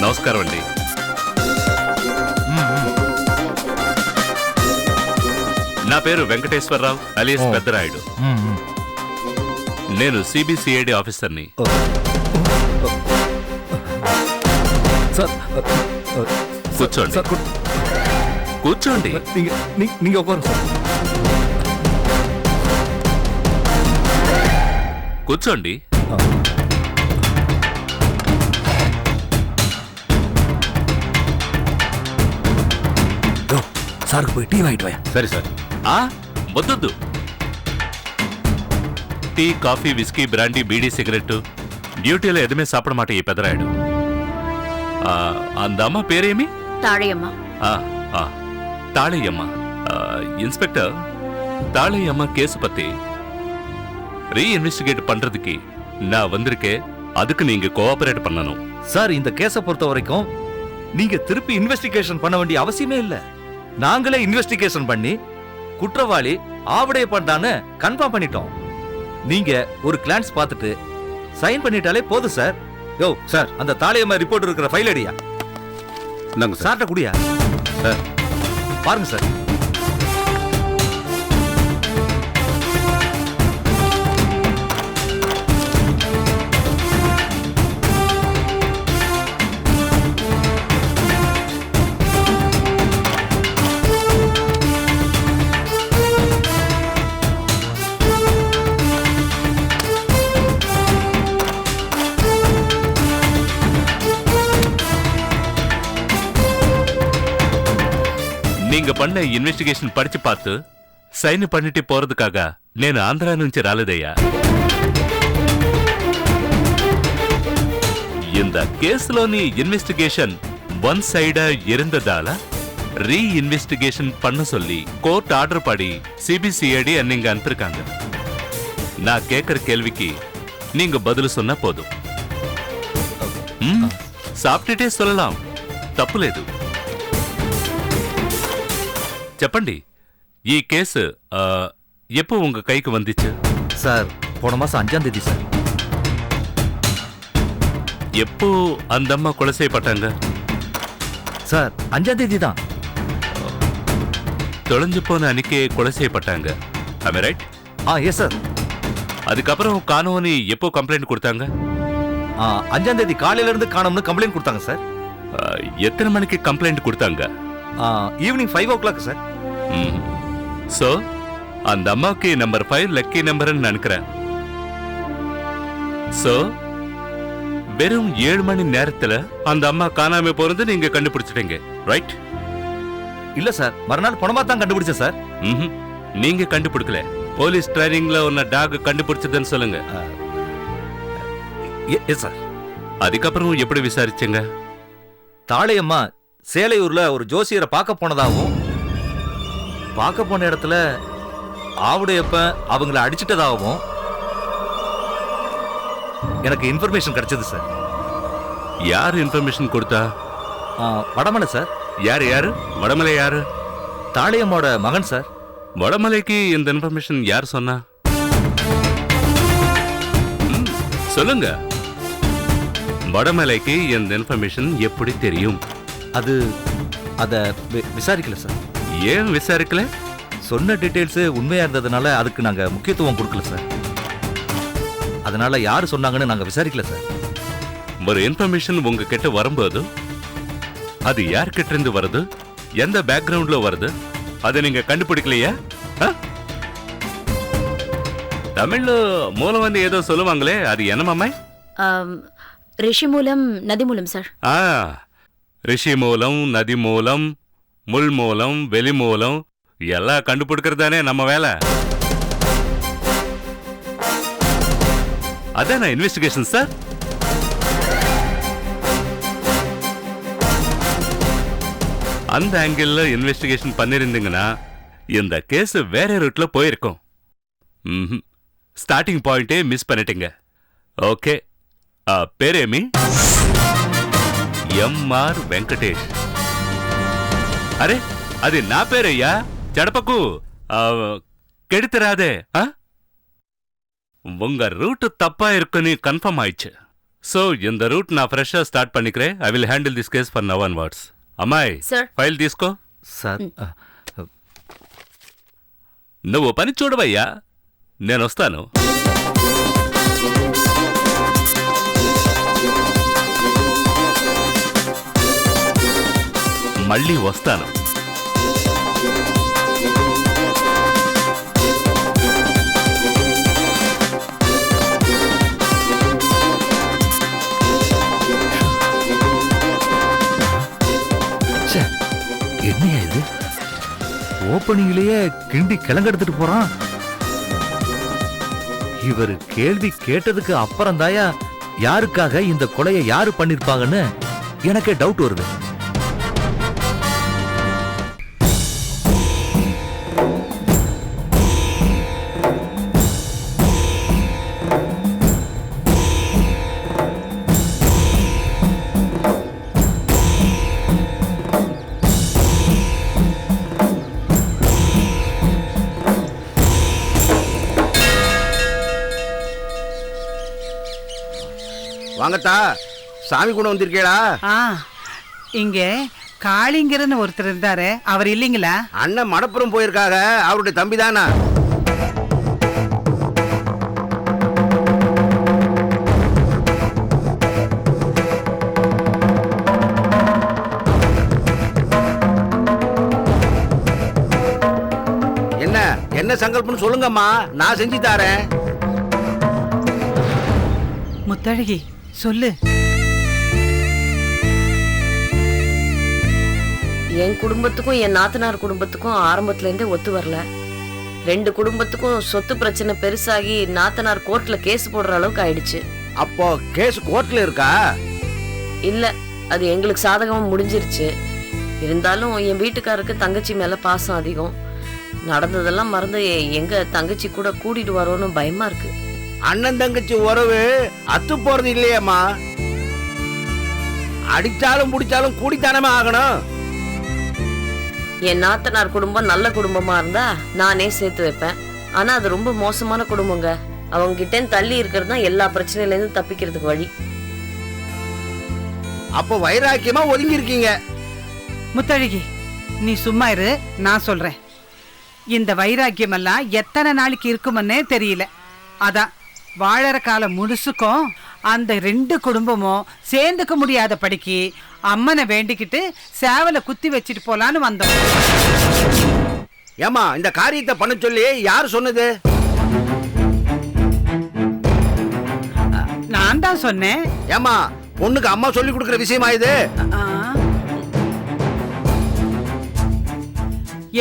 నమస్కారం అండి. నా పేరు వెంకటేశ్వరరావు అలియాస్ పెద్దరాయుడు. నేను సిబిసిఐడి ఆఫీసర్ని. కూర్చోండి కూర్చోండి. కూర్చోండి. சாருக்கு போய் டீ வாங்கிட்டு வாயா. சரி சார். వద్దొద్దు. Tea, coffee, whisky, brandy, beedi, cigarette டியூட்டியில் எதுவுமே சாப்பிட மாட்டேன் ఈ పెదరాయుడు. அந்த அம்மா பேரேமி? தாழையம்மா. தாழையம்மா. இன்ஸ்பெக்டர், தாழையம்மா கேஸ் பத்தி ரீஇன்வெஸ்டிகேட் பண்றதுக்கு நான் வந்திருக்கேன். அதுக்கு நீங்க கோஆபரேட் பண்ணணும். சார், இந்த கேஸை பொறுத்த வரைக்கும் நீங்க திருப்பி இன்வெஸ்டிகேஷன் பண்ண வேண்டிய அவசியமே இல்ல. நாங்களே இன்வெஸ்டிகேஷன் பண்ணி குற்றவாளி ஆவடைய பண்ணான்னு கன்ஃபார்ம் பண்ணிட்டோம். நீங்க ஒரு கிளான்ஸ் பார்த்துட்டு சைன் பண்ணிட்டாலே போதும் சார். யோ சார், அந்த தாளையம்மா ரிப்போர்ட் இருக்கிற ஃபைல் அடியா. நாங்க சார்ட்ட குடியா சார். பாருங்க சார். நீங்க பண்ண இன்வெஸ்டிகேஷன் படிச்சு பார்த்து சைன் பண்ணிட்டு போறதுக்காக నేను ఆంధ్ర నుంచి రాలేదయ్యా. இந்த கேஸ்లోని ఇన్వెస్టిగేషన్ వన్ సైడా இருந்ததால ரீஇன்வெஸ்டிகேஷன் பண்ண சொல்லி கோர்ட் ஆர்டர் படி சிபிசிஐடி நீங்க அனுப்பிருக்காங்க. நான் கேட்கிற கேள்விக்கு நீங்க பதில் சொன்னா போதும். சாப்பிட்டுட்டே சொல்லலாம், తప్పు లేదు. చెప్పండి, ఈ కేసు எப்போ உங்க கைக்கு வந்துச்சு? சார் போன மாசம் 5ஆம் தேதி சார். எப்போ அந்த அம்மா கொலை செய்யப்பட்டாங்க? சார் 5ஆம் தேதி தான். தொலைஞ்சு போன அன்னைக்கே கொலை செய்யப்பட்டாங்க. am I right? Yes sir. அதுக்கப்புறம் காணோன்னு எப்போ கம்ப்ளைண்ட் கொடுத்தாங்க? 5ஆம் தேதி காலையில இருந்து காணோம்னு கம்ப்ளைண்ட் கொடுத்தாங்க சார். எத்தனை மணிக்கு கம்ப்ளைண்ட் கொடுத்தாங்க? Evening 5 o'clock sir. சோ அந்த அம்மாவுக்கு நம்பர் 5 லக்கி நம்பர்னு நினைக்கிறேன். சோ வெறும் 7 மணி நேரத்துல அந்த அம்மா காணாம போறது நீங்க கண்டுபிடிச்சிட்டீங்க, ரைட்? இல்ல சார், மறுநாள் பணமா தான் கண்டுபிடிச்சேன் சார். நீங்க கண்டுபிடிக்கல, போலீஸ் ட்ரைனிங்ல உன்ன டாக் கண்டுபிடிச்சதுன்னு சொல்லுங்க. Yes sir. அதுக்கப்புறம் எப்படி விசாரிச்சீங்க? தாளையம்மா சேலையூர்ல ஒரு ஜோசியரை பார்க்க போனதாகவும், பார்க்க போன இடத்துல ஆவுடையப்ப அவங்கள அடிச்சிட்டதாகவும் எனக்கு இன்ஃபர்மேஷன் கிடைச்சது சார். யார் இன்ஃபர்மேஷன் கொடுத்தா? வடமலை சார். யாரு யாரு? வடமலை யாரு? தாளையம்மோட மகன் சார். வடமலைக்கு இந்த இன்ஃபர்மேஷன் யார் சொன்னா? சொல்லுங்க. வடமலைக்கு இந்த இன்ஃபர்மேஷன் எப்படி தெரியும்? அத விசாரிக்கல சார். ஏன் விசாரிக்கல? சொன்ன டீடைல்ஸ் உண்மையா இருந்ததுனால அதுக்கு நாங்க முக்கியத்துவம் கொடுக்கல சார். அதனால யாரு சொன்னாங்கன்னு நாங்க விசாரிக்கல சார். ஒரு இன்ஃபர்மேஷன் உங்க கிட்ட வரும்போது அது யார்கிட்ட இருந்து வருது, எந்த பேக்ரவுண்ட்ல வருது, அதை நீங்க கண்டுபிடிக்கலையா? தமிழ்ல மூலம் வந்து ஏதோ சொல்லுவாங்களே, அது என்ன மாமா? ரிஷி மூலம் நதி மூலம் சார். ரிஷி மூலம், நதி மூலம், முள் மூலம், வெளி மூலம் எல்லாம் கண்டுபிடிக்கிறதானே நம்ம வேலை. அதான இன்வெஸ்டிகேஷன் சார். அந்த ஆங்கிள் இன்வெஸ்டிகேஷன் பண்ணிருந்தீங்கன்னா இந்த கேஸ் வேற ரூட்ல போயிருக்கும். ஸ்டார்டிங் பாயிண்டே மிஸ் பண்ணிட்டீங்க. ஓகே, பேரேமி எம்ஆர் வெங்கடேஷ். அரே அது நான் பேரையா சடப்பக்கு கெடுத்துறாதே. உங்க ரூட் தப்பா இருக்குன்னு கன்ஃபார்ம் ஆயிடுச்சு. சோ இந்த ரூட் நான் ஃப்ரெஷ்ஷா ஸ்டார்ட் பண்ணிக்கிறேன். I will handle this case for now onwards. అమ్మాయి ఫైల్ తీసుకో. సార్ నువ్వు పని చూడవయ్యా, నేను వస్తాను. మళ్ళీ వస్తాను. என்னையா இது, ஓப்பனிங்லயே கிண்டி கிளங்கெடுத்துட்டு போறான். இவர் கேள்வி கேட்டதுக்கு அப்புறம் தாயா யாருக்காக இந்த கொலையை யாரு பண்ணிருப்பாங்கன்னு எனக்கே டவுட் வருது. வாங்கத்தா, சாமி கூட வந்திருக்கேடா. இங்க காளிங்கரன்னு ஒருத்தர் இருந்தாரு, அவர் இல்லீங்களா? அண்ணன் மடப்புறம் போயிருக்காங்க, அவருடைய தம்பி தானா? என்ன என்ன சங்கல்பம் சொல்லுங்கம்மா, நான் செஞ்சு தாரேன். முத்தழகி சொல்லு. என் குடும்பத்துக்கும் என் நாத்தனார் குடும்பத்துக்கும் ஆரம்பத்துல இருந்தே ஒத்து வரல. 2 குடும்பத்துக்கும் சொத்து பிரச்சனை பெருசாகி நாத்தனார் கோர்ட்ல கேஸ் போடுற அளவுக்கு ஆயிடுச்சு. அப்போ கேஸ் கோர்ட்ல இருக்கா? இல்ல அது எங்களுக்கு சாதகமா முடிஞ்சிருச்சு. இருந்தாலும் என் வீட்டுக்காரருக்கு தங்கச்சி மேல பாசம் அதிகம். நடந்ததெல்லாம் மறந்து எங்க தங்கச்சி கூட கூட்டிட்டு வரோன்னு பயமா இருக்கு. அண்ணன் தங்கச்சி உறவு அத்து போறது இல்லையம்மா. அடிச்சாலும் புடிச்சாலும் கூடித்தானமே ஆகணும். என் நாத்தனார் குடும்பம் நல்ல குடும்பமா இருந்தா நானே சேர்த்து வைப்பேன். ஆனா அது ரொம்ப மோசமான குடும்பங்க. அவங்க கிட்ட தள்ளி இருக்கிறது தான் எல்லா பிரச்சனையில இருந்து தப்பிக்கிறதுக்கு வழி. அப்ப வைராக்கியமா ஒதுங்கி இருக்கீங்க. முத்தழகி, நீ சும்மா இரு, நான் சொல்றேன். இந்த வைராக்கியம் எல்லாம் எத்தனை நாளைக்கு இருக்கும்னே தெரியல. அதான் வாழற காலம் முழுசுக்கும் அந்த 2 குடும்பமும் சேர்ந்துக்க முடியாத படிக்கு அம்மனை வேண்டிக்கிட்டு சேவலை குத்தி வச்சிட்டு போலான்னு வந்தோம். ஏமா இந்த காரியத்தை பண்ண சொல்லி யார் சொன்னது? நான் தான் சொன்னேன். ஏமா பொண்ணுக்கு அம்மா சொல்லி கொடுக்கிற விஷயமா இது?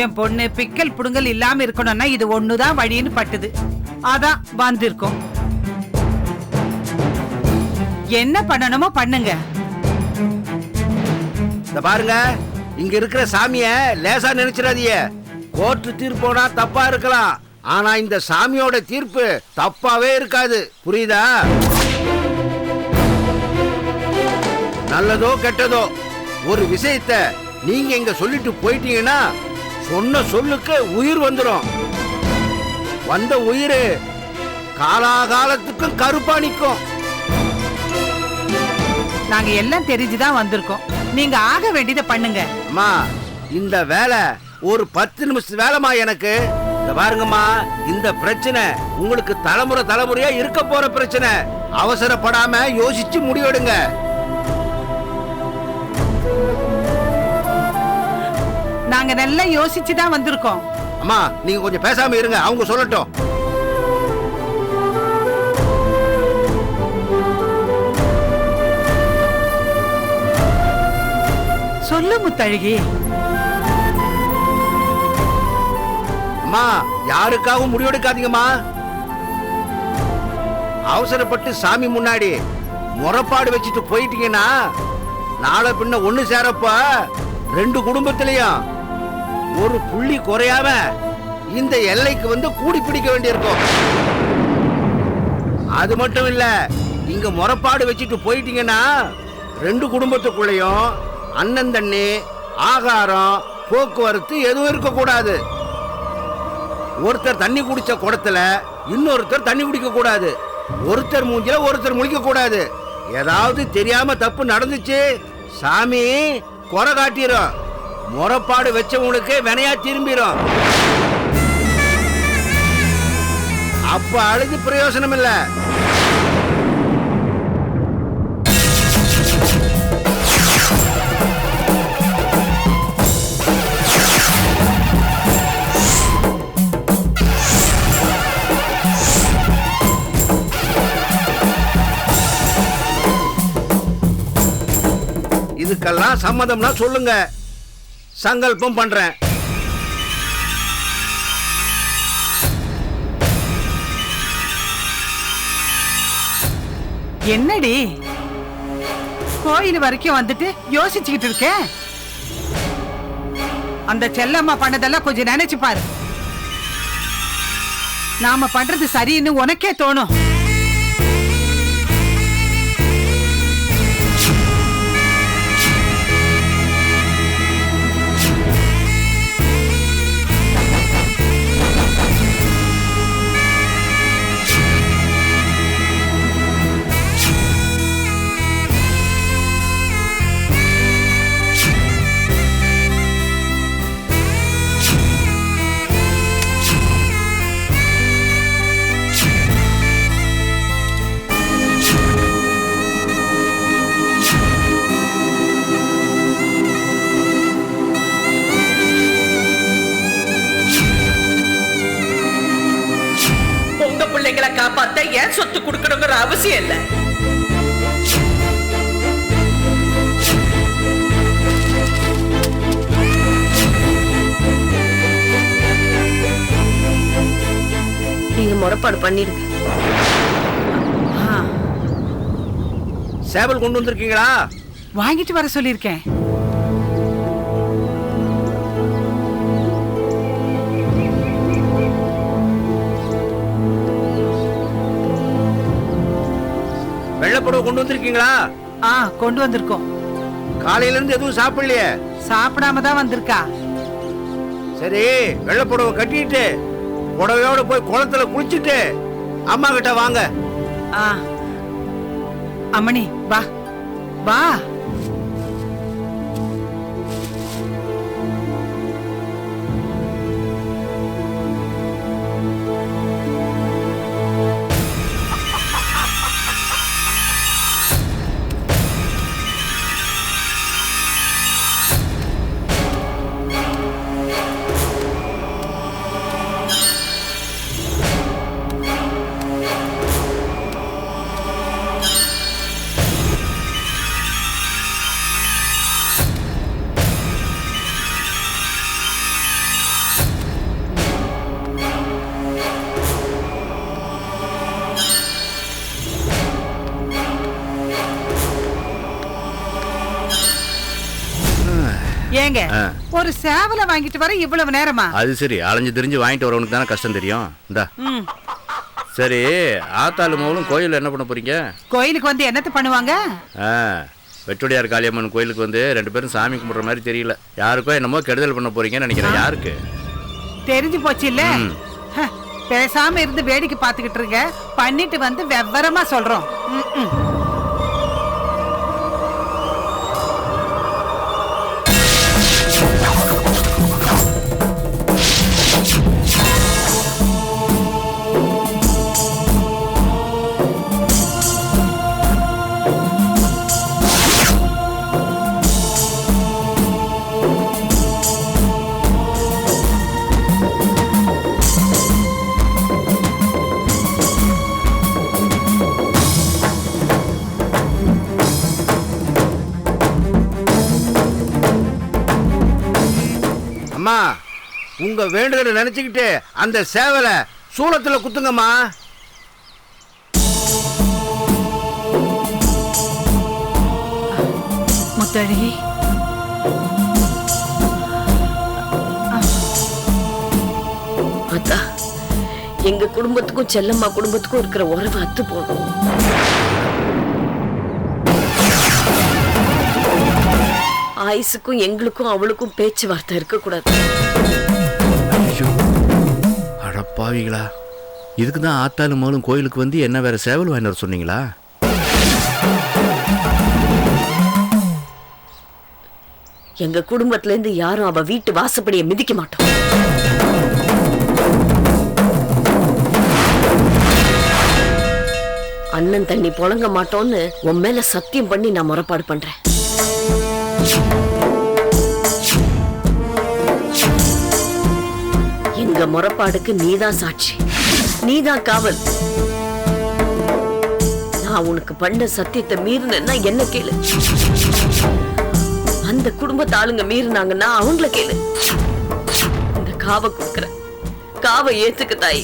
என் பொண்ணு பிக்கல் புடுங்கல் இல்லாம இருக்கணும்னா இது ஒண்ணுதான் வழின்னு பட்டுது. அதான் வந்திருக்கோம். என்ன பண்ணணுமோ பண்ணுங்க. இந்த பாருங்க, இங்க இருக்கிற சாமிய லேசா நினைச்சிடாதீங்க. கோர்ட்டு தீர்ப்போனா தப்பா இருக்கலாம், ஆனா இந்த சாமியோட தீர்ப்பு தப்பாவே இருக்காது. புரியுதா? நல்லதோ கெட்டதோ ஒரு விஷயத்த நீங்க இங்க சொல்லிட்டு போயிட்டீங்கன்னா சொன்ன சொல்லுக்கு உயிர் வந்துடும். வந்த உயிர் காலாகாலத்துக்கும் கருப்பா நிற்கும். நாங்க எல்லாம் தெரிஞ்சுதான் வந்திருக்கோம். நீங்க ஆக வேண்டியதை பண்ணுங்க. அம்மா இந்த வேலை ஒரு 10 நிமிஷம் வேலைமா எனக்கு. இந்த பாருங்கம்மா, இந்த பிரச்சனை உங்களுக்கு தலைமுறையா இருக்க போற பிரச்சனை. அவசரப்படாம யோசிச்சு முடிவெடுங்க. நாங்க நல்லா யோசிச்சுதான் வந்திருக்கோம். அம்மா நீங்க கொஞ்சம் பேசாம இருங்க, அவங்க சொல்லட்டும். சொல்லு முத்தழகி. அம்மா யாருக்காகவும் முடிவெடுக்காதீங்கம்மா. அவசரப்பட்டு சாமி முன்னாடி முறைப்பாடு வச்சுட்டு போயிட்டீங்கன்னா நாளை பின்ன ஒண்ணு சேரப்ப 2 குடும்பத்திலையும் ஒரு புள்ளி குறையாம இந்த எல்லைக்கு வந்து கூடி பிடிக்க வேண்டியிருக்கும். அது மட்டும் இல்ல, இங்க முறைப்பாடு வச்சுட்டு போயிட்டீங்கன்னா 2 குடும்பத்துக்குள்ளேயும் அண்ணன் தண்ணி, ஆகாரம், போக்குவரத்து எதுவும் இருக்கக்கூடாது. ஒருத்தர் தண்ணி குடிச்ச குடத்துல இன்னொருத்தர் தண்ணி குடிக்க கூடாது. ஒருத்தர் மூஞ்சில ஒருத்தர் முழிக்க கூடாது. ஏதாவது தெரியாம தப்பு நடந்துச்சு சாமி குறை காட்டிரும். முறைப்பாடு வச்சவங்களுக்கு வினையா திரும்பிடும். அப்ப அழுது பிரயோசனம் இல்ல. இதுக்கெல்லாம் சம்மதம்னா சொல்லுங்க, சங்கல்பம் பண்றேன். என்னடி கோயில் வரைக்கும் வந்துட்டு யோசிச்சுக்கிட்டு இருக்க? அந்த செல்லம்மா பண்ணதெல்லாம் கொஞ்சம் நினைச்சு பாரு. நாம பண்றது சரின்னு உனக்கே தோணும். பிள்ளைங்களை காப்பாத்த ஏன் சொத்து கொடுக்கணுங்கிற அவசியம் இல்ல. நீங்க முறைப்பாடு பண்ணிடுங்க. சேவல் கொண்டு வந்திருக்கீங்களா? வாங்கிட்டு வர சொல்லியிருக்கேன். வெள்ளைப்புடவை கொண்டு வந்திருக்கீங்களா? கொண்டு வந்திருக்கோம். காலையில இருந்து எதுவும் சாப்பிடலையே? சாப்பிடாம தான் வந்திருக்கா. சரி, வெள்ளைப்புடவை கட்டிட்டு புடவையோட போய் குளத்துல குளிச்சுட்டு அம்மா கிட்ட வாங்க. அம்மணி வா வா. ஏங்க ஒரு சேவலை வாங்கிட்டு வர இவ்வளவு நேரமா? அது சரி, அலைஞ்சு திரிஞ்சு வாங்கிட்டு வரவனுக்கு தானே கஷ்டம் தெரியும். இந்தா. சரி, ஆத்தாளு மகளும் கோயில் என்ன பண்ண போறீங்க? கோயிலுக்கு வந்து என்னத்த பண்ணுவாங்க? வெட்டுடையார் காளியம்மன் கோயிலுக்கு வந்து 2 பேரும் சாமி கும்பிடுற மாதிரி தெரியல. யாருக்கோ என்னமோ கெடுதல் பண்ண போறீங்கன்னு நினைக்கிறேன். யாருக்கு தெரிஞ்சு போச்சு இல்ல? பேசாம இருந்து வேடிக்கை பார்த்துக்கிட்டு இருங்க. பண்ணிட்டு வந்து விவரமா சொல்றோம். அம்மா, உங்க வேண்டுதலை நினைச்சுக்கிட்டு அந்த சேவலை சூளத்துல குத்துங்கம்மா. முத்தழகி, அத்தா, எங்க குடும்பத்துக்கும் செல்லம்மா குடும்பத்துக்கும் இருக்கிற உறவு அத்து போகும். ஆயுசுக்கும் எங்களுக்கும் அவளுக்கும் பேச்சுவார்த்தை இருக்கக்கூடாது. அடப்பாவிகளா, இதுக்கு தான் ஆத்தாளு மகளும் கோயிலுக்கு வந்து என்ன வேற சேவல் வாங்கிட்டு வர சொன்னீங்களா? எங்க குடும்பத்துல இருந்து யாரும் அவ வீட்டு வாசப்படியை மிதிக்க மாட்டோம். அண்ணன் தண்ணி புழங்க மாட்டோம்னு உன் மேல சத்தியம் பண்ணி நான் முறைப்பாடு பண்றேன். எங்க முறைப்பாடுக்கு நீதான் சாட்சி, நீதான் காவல். நான் உனக்கு பண்ண சத்தியத்தை மீறினா என்ன கேளு. அந்த குடும்பத்து ஆளுங்க மீறினாங்கன்னா அவங்கள கேளு. இந்த காவை கொடுக்குற காவை ஏத்துக்க தாய்.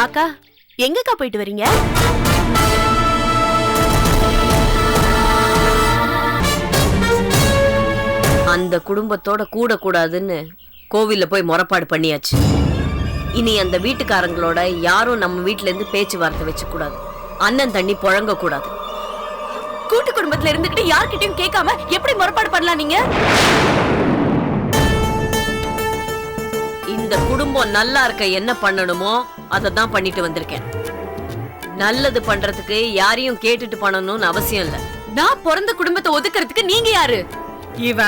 அக்கா, எங்கக்கா போயிட்டு வரீங்க? அந்த குடும்பத்தோட கூட கூடாதுன்னு கோவில்ல போய் முறைப்பாடு பண்ணியாச்சு. இனி அந்த வீட்டுக்காரங்களோட யாரும் நம்ம வீட்டுல இருந்து பேச்சுவார்த்தை வச்சு கூடாது. அண்ணன் தண்ணி புழங்க கூடாது. கூட்டு குடும்பத்துல இருந்துகிட்டு யார்கிட்டயும் கேட்காம எப்படி முறைப்பாடு பண்ணலாம் நீங்க? இந்த குடும்பம் நல்லா இருக்க என்ன பண்ணணுமோ அதை தான் பண்ணிட்டு வந்திருக்கேன். நல்லது பண்றதுக்கு யாரையும் கேட்டுட்டு பண்ணணும்னு அவசியம் இல்ல. நான் பிறந்த குடும்பத்தை ஒதுக்குறதுக்கு நீங்க யாரு? இவ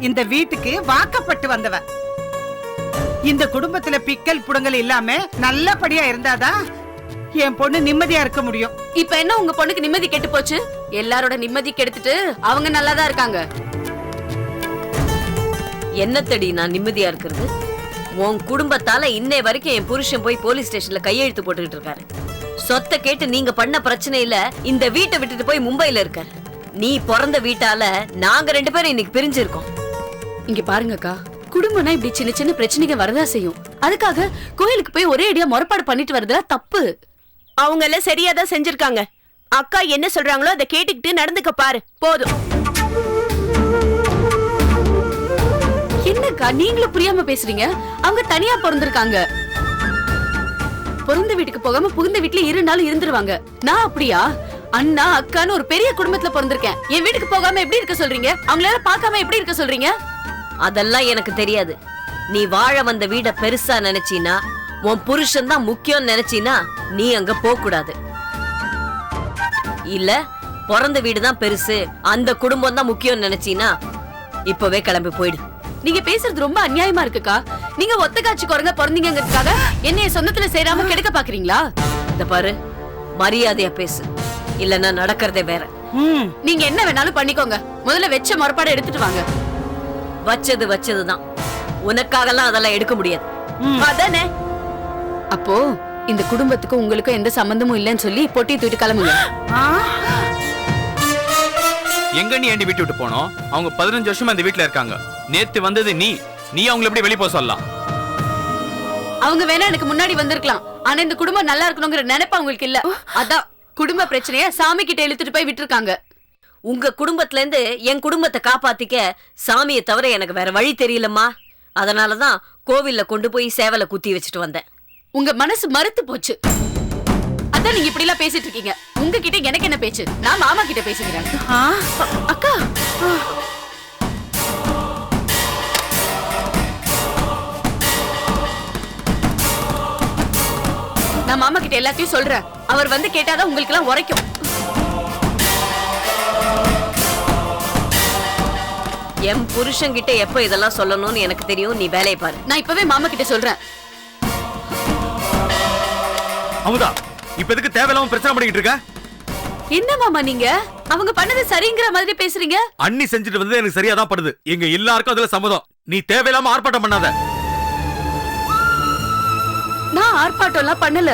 இந்த வீட்டுக்கு வாக்கப்பட்டு வந்தவ. இந்த குடும்பத்துல பிக்கல் புடுங்கல் இல்லாம நல்லபடியா இருந்தாதான் என் பொண்ணு நிம்மதியா இருக்க முடியும். இப்ப என்ன உங்க பொண்ணுக்கு நிம்மதி கெட்டு போச்சு? எல்லாரோட நிம்மதி கெடுத்துட்டு அவங்க நல்லாதான் இருக்காங்க. என்ன தேடி நான் நிம்மதியா இருக்கிறது? உன் குடும்பத்தால இன்னை வரைக்கும் என் புருஷன் போய் போலீஸ் ஸ்டேஷன்ல கையெழுத்து போட்டுக்கிட்டு இருக்காரு. சொத்தை கேட்டு நீங்க பண்ண பிரச்சனையில இந்த வீட்டை விட்டுட்டு போய் மும்பைல இருக்காரு. நீ பிறந்த வீட்டால நாங்க 2 பேரும் இன்னைக்கு பிரிஞ்சிருக்கோம். இங்க பாருங்கக்கா, குடும்பம்னா இப்படி சின்ன சின்ன பிரச்சனைங்க வரதா செய்யும். அதுக்காக கோயிலுக்கு போய் ஒரே அடியா முறைப்பாடு பண்ணிட்டு வரதுல தப்பு. அவங்க எல்லாம் சரியாதான் செஞ்சிருக்காங்க. அக்கா என்ன சொல்றாங்களோ அதை கேட்டுக்கிட்டு நடந்துக்க பாரு, போதும். என்னக்கா நீங்களும் புரியாம பேசுறீங்க? அவங்க தனியா பிறந்திருக்காங்க. பிறந்த வீட்டுக்கு போகாம புகுந்த வீட்டுல 2 நாள் இருந்துருவாங்க. நான் அப்படியா? அண்ணா அக்கான்னு ஒரு பெரிய குடும்பத்துல பிறந்திருக்கேன். என் வீட்டுக்கு போகாம எப்படி இருக்க சொல்றீங்க? அவங்களால பார்க்காம எப்படி இருக்க சொல்றீங்க? அதெல்லாம் எனக்கு தெரியாது. நீ வாழ வந்த வீட பெருசா நினைச்சீனா, உன் புருஷன் தான் முக்கியம் நினைச்சீனா நீ அங்க போக கூடாது. இல்ல பிறந்த வீடுதான் பெருசு, அந்த குடும்பம் தான் முக்கியம் நினைச்சீனா இப்பவே கிளம்பி போயிடு. நீங்க பேசுறது ரொம்ப அநியாயமா இருக்குக்கா. நீங்க ஒத்த காட்சி குரங்க பிறந்தீங்கிறதுக்காக என்னைய சொந்தத்துல சேராம கெடுக்க பாக்குறீங்களா? இந்த பாரு, மரியாதையா பேசு, இல்லன்னா நடக்கிறதே வேற. நீங்க என்ன வேணாலும் பண்ணிக்கோங்க. முதல்ல வெச்ச முறைப்பாடு எடுத்துட்டு வாங்க. வச்சதுதான். உனக்காகலாம் அதெல்லாம் எடுக்க முடியாது. அதானே. அப்போ இந்த குடும்பத்துக்கு உங்களுக்கும் எந்த சம்பந்தமும் இல்லைன்னு சொல்லி பொட்டி தூக்கிட்டு கிளம்புங்க. எங்க நீ ஏண்டி வீட்டு விட்டு போனோம்? அவங்க 15 வருஷமா இந்த வீட்டுல இருக்காங்க. நேத்து வந்தது நீ அவங்களை எப்படி வெளியே போக சொல்லலாம்? அவங்க வேணா எனக்கு முன்னாடி வந்திருக்கலாம். ஆனா இந்த குடும்பம் நல்லா இருக்கணுங்கிற நினைப்பு அவங்களுக்கு இல்ல. அதான் குடும்ப பிரச்சனைய சாமி கிட்ட இழுத்துட்டு போய் விட்டுருக்காங்க. உங்க குடும்பத்துல இருந்து என் குடும்பத்தை காப்பாத்திக்க சாமியை தவிர எனக்கு வேற வழி தெரியலம்மா. அதனாலதான் கோவில்ல கொண்டு போய் சேவலை குத்தி வச்சுட்டு வந்தேன். உங்க மனசு மறுத்து போச்சு. அதான் நீங்க இப்படி எல்லாம் பேசிட்டு இருக்கீங்க. உங்ககிட்ட எனக்கு என்ன பேச்சு? நான் மாமா கிட்ட பேசுகிறேன். அக்கா, நான் மாமா கிட்ட எல்லாத்தையும் சொல்றேன். அவர் வந்து கேட்டாதான் உங்களுக்கு எல்லாம் உரைக்கும். என் புருஷன் கிட்ட எப்ப இதெல்லாம் சொல்லணும்னு எனக்கு தெரியும். நீ வேலையை பாரு. நான் இப்பவே மாமா கிட்ட சொல்றேன். அமுதா, இப்ப எதுக்கு தேவையில்லாம பிரச்சனை பண்ணிக்கிட்டு இருக்க? என்ன மாமா நீங்க அவங்க பண்ணது சரிங்கிற மாதிரி பேசுறீங்க? அண்ணி செஞ்சுட்டு வந்து எனக்கு சரியா தான் படுது. எங்க எல்லாருக்கும் அதுல சம்மதம். நீ தேவையில்லாம ஆர்ப்பாட்டம் பண்ணாத. நான் ஆர்ப்பாட்டம் எல்லாம் பண்ணல.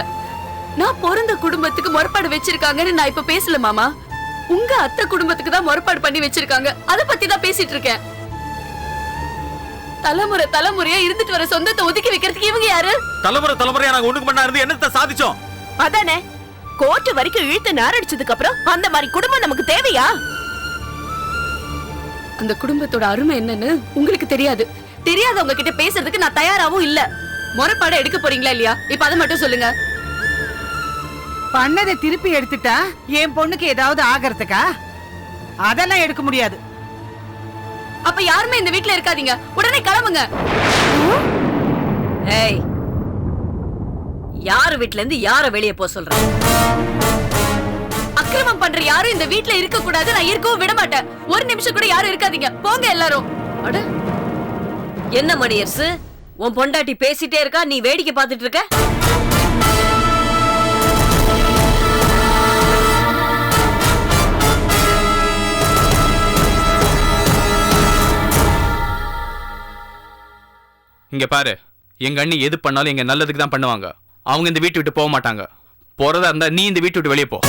நான் பிறந்த குடும்பத்துக்கு முறைப்பாடு வச்சிருக்காங்கன்னு நான் இப்ப பேசல மாமா. உங்க அத்தை குடும்பத்துக்கு தான் முறைப்பாடு பண்ணி வச்சிருக்காங்க. அத பத்தி தான் பேசிட்டு இருக்கேன். தலைமுறையா இருந்துட்டு வர சொந்தத்தை ஒதுக்கி வைக்கிறதுக்கு இவங்க யாரு? தலைமுறையா நாங்க ஒண்ணுக்கு பண்ணா இருந்து என்னத்தை சாதிச்சோம்? அதானே. கோர்ட் வரைக்கும் இழுத்து நாரடிச்சதுக்கு அப்புறம் அந்த மாதிரி குடும்பம் நமக்கு தேவையா? அந்த குடும்பத்தோட அருமை என்னன்னு உங்களுக்கு தெரியாது. தெரியாதவங்க கிட்ட பேசுறதுக்கு நான் தயாராவும் இல்ல. முறைப்பாடு எடுக்க போறீங்களா இல்லையா? இப்ப அதை மட்டும் சொல்லுங்க. பண்ணதை திருப்பி எடுத்துட்டா என் பொண்ணுக்கு ஏதாவது ஆகிறதுக்கா? அதெல்லாம் எடுக்க முடியாது. அப்ப யாருமே இந்த வீட்ல இருக்காதீங்க. உடனே கிளம்புங்க. ஏய், யாரு வீட்ல இருந்து யார வெளியே போக சொல்ற? அக்கிரமம் பண்ற யாரும் இந்த வீட்ல இருக்க கூடாது. நான் இருக்கவும் விட மாட்டேன். ஒரு நிமிஷம் கூட யாரும் இருக்காதீங்க. போங்க எல்லாரும். அட, என்ன மணியரசு, உன் பொண்டாட்டி பேசிட்டே இருக்கா, நீ வேடிக்கை பார்த்துட்டு இருக்க? இங்க பாரு, எங்க அண்ணி எது பண்ணாலும் எங்க நல்லதுக்கு தான் பண்ணுவாங்க. அவங்க இந்த வீட்டு விட்டு போக மாட்டாங்க. போறதா இருந்தா நீ இந்த வீட்டு விட்டு வெளியே போ.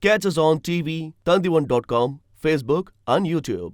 Catch us on TV, Tandivan.com, Facebook and YouTube.